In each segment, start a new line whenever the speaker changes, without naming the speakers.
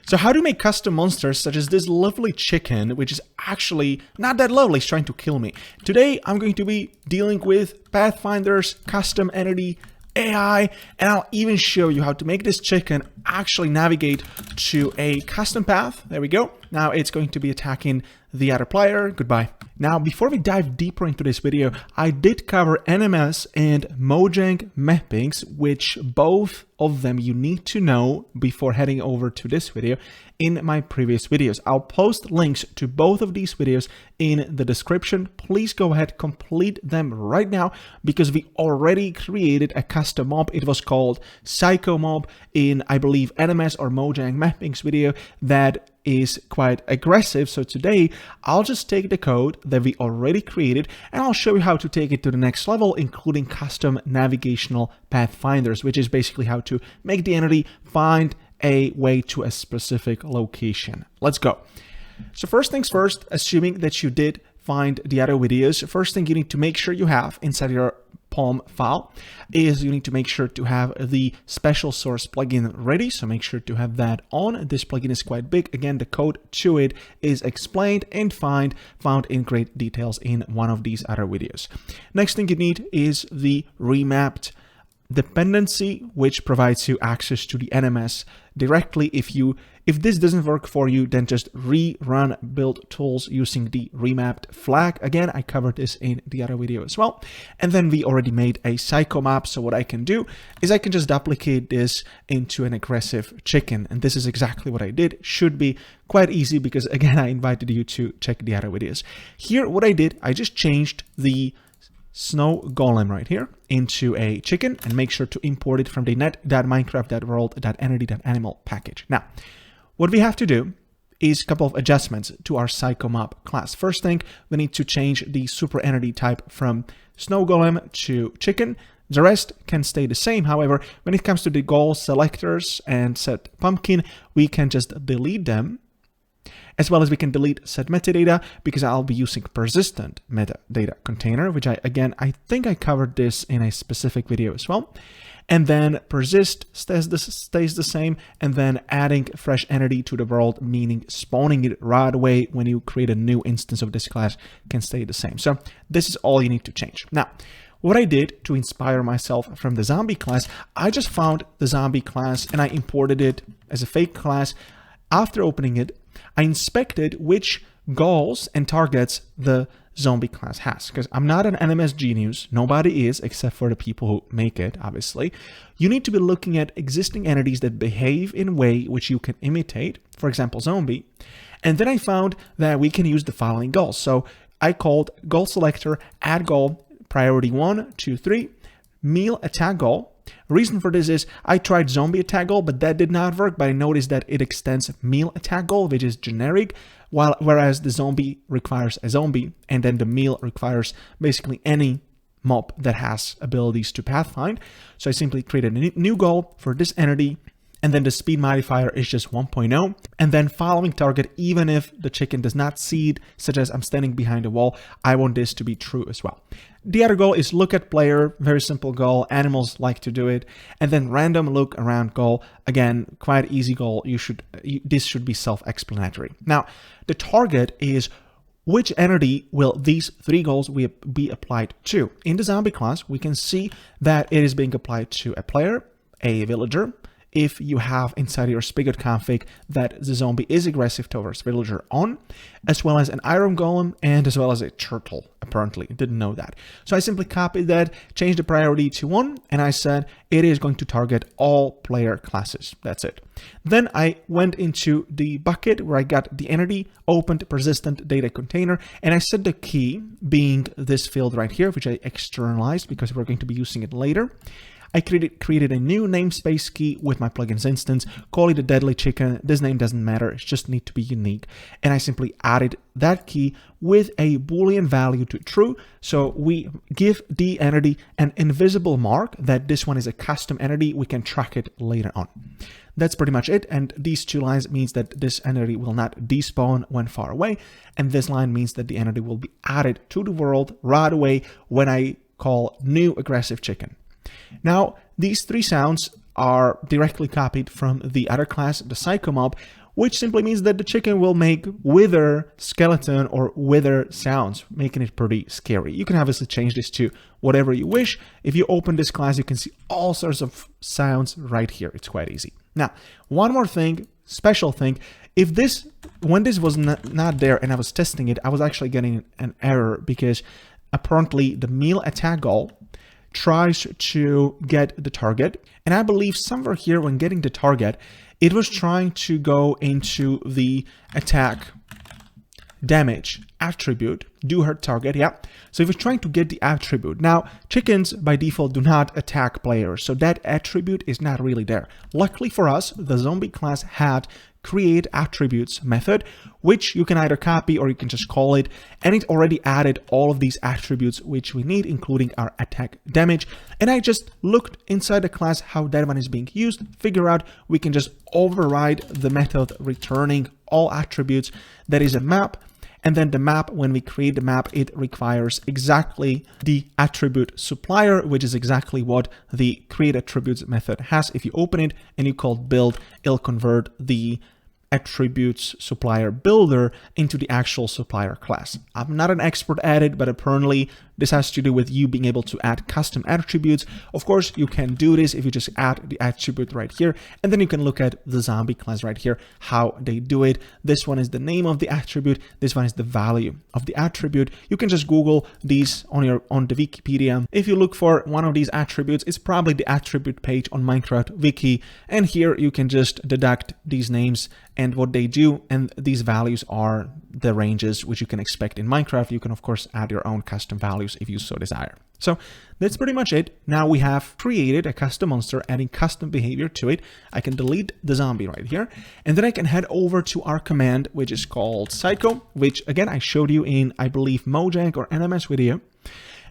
So how to make custom monsters such as this lovely chicken, which is actually not that lovely, it's trying to kill me. Today, I'm going to be dealing with Pathfinders, custom entity, AI, and I'll even show you how to make this chicken actually navigate to a custom path. There we go. Now it's going to be attacking the other player. Goodbye. Now, before we dive deeper into this video, I did cover NMS and Mojang Mappings, which both of them you need to know before heading over to this video in my previous videos. I'll post links to both of these videos in the description. Please go ahead, complete them right now because we already created a custom mob. It was called Psycho Mob in, I believe, NMS or Mojang Mappings video that is quite aggressive. So today I'll just take the code that we already created and I'll show you how to take it to the next level, including custom navigational pathfinders, which is basically how to make the entity find a way to a specific location. Let's go. So first things first, assuming that you did find the other videos, first thing you need to make sure you have inside your POM file is you need to make sure to have the special source plugin ready. So make sure to have that on. This plugin is quite big. Again, the code to it is explained and found in great details in one of these other videos. Next thing you need is the remapped dependency, which provides you access to the NMS directly. If this doesn't work for you, then just rerun build tools using the remapped flag. Again, I covered this in the other video as well. And then we already made a psycho map. So what I can do is I can just duplicate this into an aggressive chicken. And this is exactly what I did. Should be quite easy because again, I invited you to check the other videos. Here, what I did, I just changed the snow golem right here into a chicken and make sure to import it from the net.minecraft.world.entity.animal package. Now, what we have to do is a couple of adjustments to our psycho mob class. First thing, we need to change the super entity type from snow golem to chicken. The rest can stay the same. However, when it comes to the goal selectors and set pumpkin, we can just delete them, as well as we can delete set metadata because I'll be using persistent metadata container, which I think I covered this in a specific video as well. And then persist stays the same, and then adding fresh entity to the world, meaning spawning it right away when you create a new instance of this class, can stay the same. So this is all you need to change. Now, what I did to inspire myself from the zombie class, I just found the zombie class and I imported it as a fake class. After opening it, I inspected which goals and targets the zombie class has, because I'm not an NMS genius. Nobody is, except for the people who make it, obviously. You need to be looking at existing entities that behave in a way which you can imitate, for example, zombie. And then I found that we can use the following goals. So I called goal selector, add goal, priority 1, 2, 3, meal attack goal. Reason for this is I tried zombie attack goal, but that did not work. But I noticed that it extends meal attack goal, which is generic, whereas the zombie requires a zombie, and then the meal requires basically any mob that has abilities to pathfind. So I simply created a new goal for this entity, and then the speed modifier is just 1.0, and then following target, even if the chicken does not seed, such as I'm standing behind a wall, I want this to be true as well. The other goal is look at player, very simple goal, animals like to do it, and then random look around goal, again, quite easy goal, this should be self-explanatory. Now, the target is which entity will these three goals be applied to. In the zombie class, we can see that it is being applied to a player, a villager, if you have inside your spigot config that the zombie is aggressive towards villager on, as well as an iron golem and as well as a turtle. Apparently, didn't know that. So I simply copied that, changed the priority to 1, and I said it is going to target all player classes. That's it. Then I went into the bucket where I got the entity, opened persistent data container, and I set the key being this field right here, which I externalized because we're going to be using it later. I created a new namespace key with my plugins instance, call it a deadly chicken. This name doesn't matter, it just needs to be unique. And I simply added that key with a Boolean value to true. So we give the entity an invisible mark that this one is a custom entity. We can track it later on. That's pretty much it. And these two lines means that this entity will not despawn when far away. And this line means that the entity will be added to the world right away when I call new aggressive chicken. Now, these three sounds are directly copied from the other class, the Psycho Mob, which simply means that the chicken will make wither skeleton or wither sounds, making it pretty scary. You can obviously change this to whatever you wish. If you open this class, you can see all sorts of sounds right here. It's quite easy. Now, one more thing, special thing, when this was not there and I was testing it, I was actually getting an error because apparently the meal attack goal tries to get the target. And I believe somewhere here when getting the target, it was trying to go into the attack damage attribute, do hurt target, yeah. So it was trying to get the attribute. Now, chickens by default do not attack players, so that attribute is not really there. Luckily for us, the zombie class had create attributes method, which you can either copy or you can just call it, and it already added all of these attributes which we need, including our attack damage. And I just looked inside the class how that one is being used, figure out we can just override the method returning all attributes. That is a map. And then the map, when we create the map, it requires exactly the attribute supplier, which is exactly what the create attributes method has. If you open it and you call build, it'll convert the attributes supplier builder into the actual supplier class. I'm not an expert at it, but apparently this has to do with you being able to add custom attributes. Of course, you can do this if you just add the attribute right here, and then you can look at the zombie class right here, how they do it. This one is the name of the attribute. This one is the value of the attribute. You can just Google these on the Wikipedia. If you look for one of these attributes, it's probably the attribute page on Minecraft Wiki. And here you can just deduct these names and what they do. And these values are the ranges which you can expect in Minecraft. You can, of course, add your own custom values if you so desire. So that's pretty much it. Now we have created a custom monster, adding custom behavior to it. I can delete the zombie right here, and then I can head over to our command, which is called psycho, which again, I showed you in, I believe, Mojang or NMS video.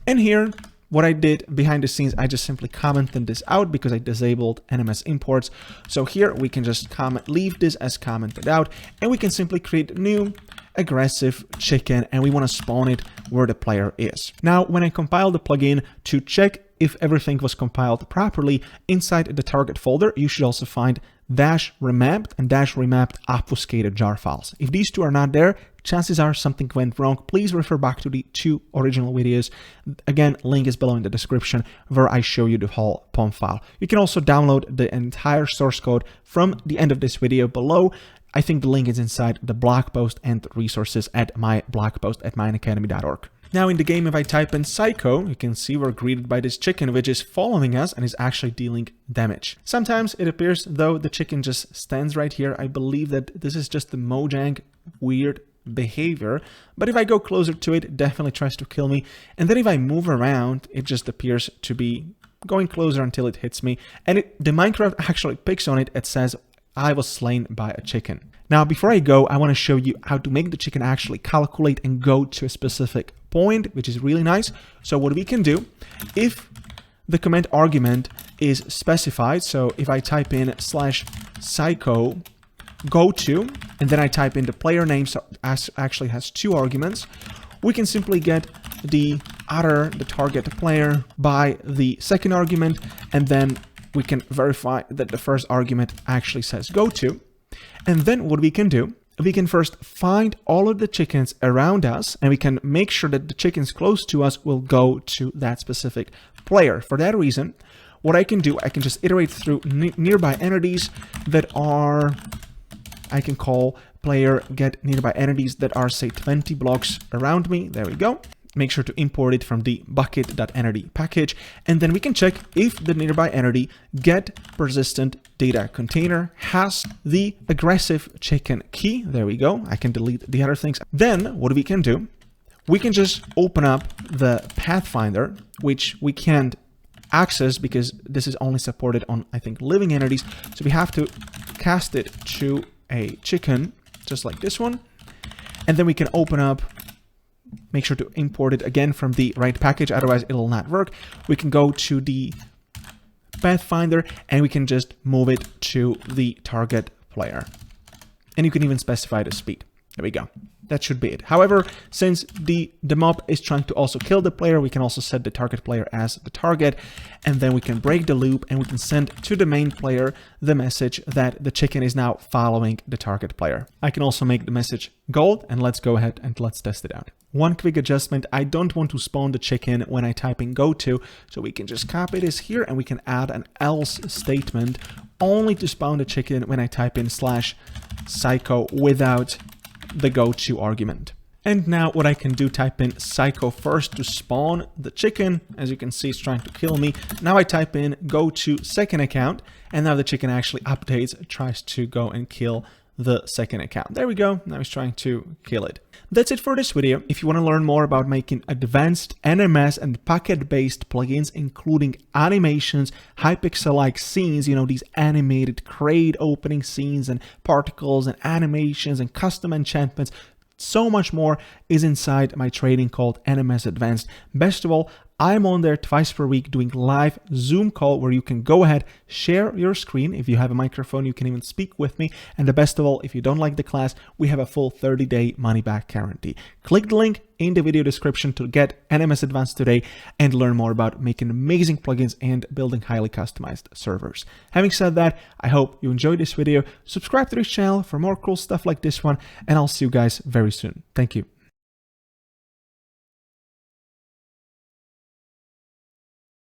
And here, what I did behind the scenes, I just simply commented this out because I disabled NMS imports. So here we can just leave this as commented out, and we can simply create new aggressive chicken, and we want to spawn it where the player is. Now, when I compile the plugin to check if everything was compiled properly, inside the target folder, you should also find -remapped and -remapped obfuscated jar files. If these two are not there, chances are something went wrong. Please refer back to the 2 original videos. Again, link is below in the description where I show you the whole POM file. You can also download the entire source code from the end of this video below. I think the link is inside the blog post and resources at my blog post at mineacademy.org. Now in the game, if I type in psycho, you can see we're greeted by this chicken, which is following us and is actually dealing damage. Sometimes it appears though the chicken just stands right here. I believe that this is just the Mojang weird behavior, but if I go closer to it, it definitely tries to kill me. And then if I move around, it just appears to be going closer until it hits me. And the Minecraft actually picks on it. It says, I was slain by a chicken. Now, before I go, I want to show you how to make the chicken actually calculate and go to a specific point, which is really nice. So what we can do, if the command argument is specified, so if I type in /psycho go to, and then I type in the player name, so actually has 2 arguments, we can simply get the target player by the second argument, and then we can verify that the first argument actually says go to. And then what we can do, we can first find all of the chickens around us, and we can make sure that the chickens close to us will go to that specific player. For that reason, what I can do, I can just iterate through nearby entities that are, I can call player get nearby entities that are, say, 20 blocks around me. There we go. Make sure to import it from the bukkit.entity package, and then we can check if the nearby entity get persistent data container has the aggressive chicken key. There we go. I can delete the other things. Then what we can do, we can just open up the Pathfinder, which we can't access because this is only supported on, I think, living entities. So we have to cast it to a chicken, just like this one. And then we can open up, make sure to import it again from the right package, otherwise it'll not work. We can go to the Pathfinder and we can just move it to the target player. And you can even specify the speed. There we go. that should be it. However, since the mob is trying to also kill the player, we can also set the target player as the target, and then we can break the loop and we can send to the main player the message that the chicken is now following the target player. I can also make the message gold, and let's go ahead and let's test it out. One quick adjustment, I don't want to spawn the chicken when I type in go to, so we can just copy this here and we can add an else statement only to spawn the chicken when I type in /psycho without the go to argument. And now what I can do, type in psycho first to spawn the chicken. As you can see, it's trying to kill me. Now I type in go to second account, and now the chicken actually updates, tries to go and kill the second account. There we go. Now he's trying to kill it. That's it for this video. If you want to learn more about making advanced NMS and Pukkit-based plugins, including animations, Hypixel-like scenes, you know, these animated crate opening scenes and particles and animations and custom enchantments, so much more is inside my training called NMS Advanced. Best of all, I'm on there twice per week doing live Zoom call where you can go ahead, share your screen. If you have a microphone, you can even speak with me. And the best of all, if you don't like the class, we have a full 30-day money-back guarantee. Click the link in the video description to get NMS Advanced today and learn more about making amazing plugins and building highly customized servers. Having said that, I hope you enjoyed this video. Subscribe to this channel for more cool stuff like this one, and I'll see you guys very soon. Thank you.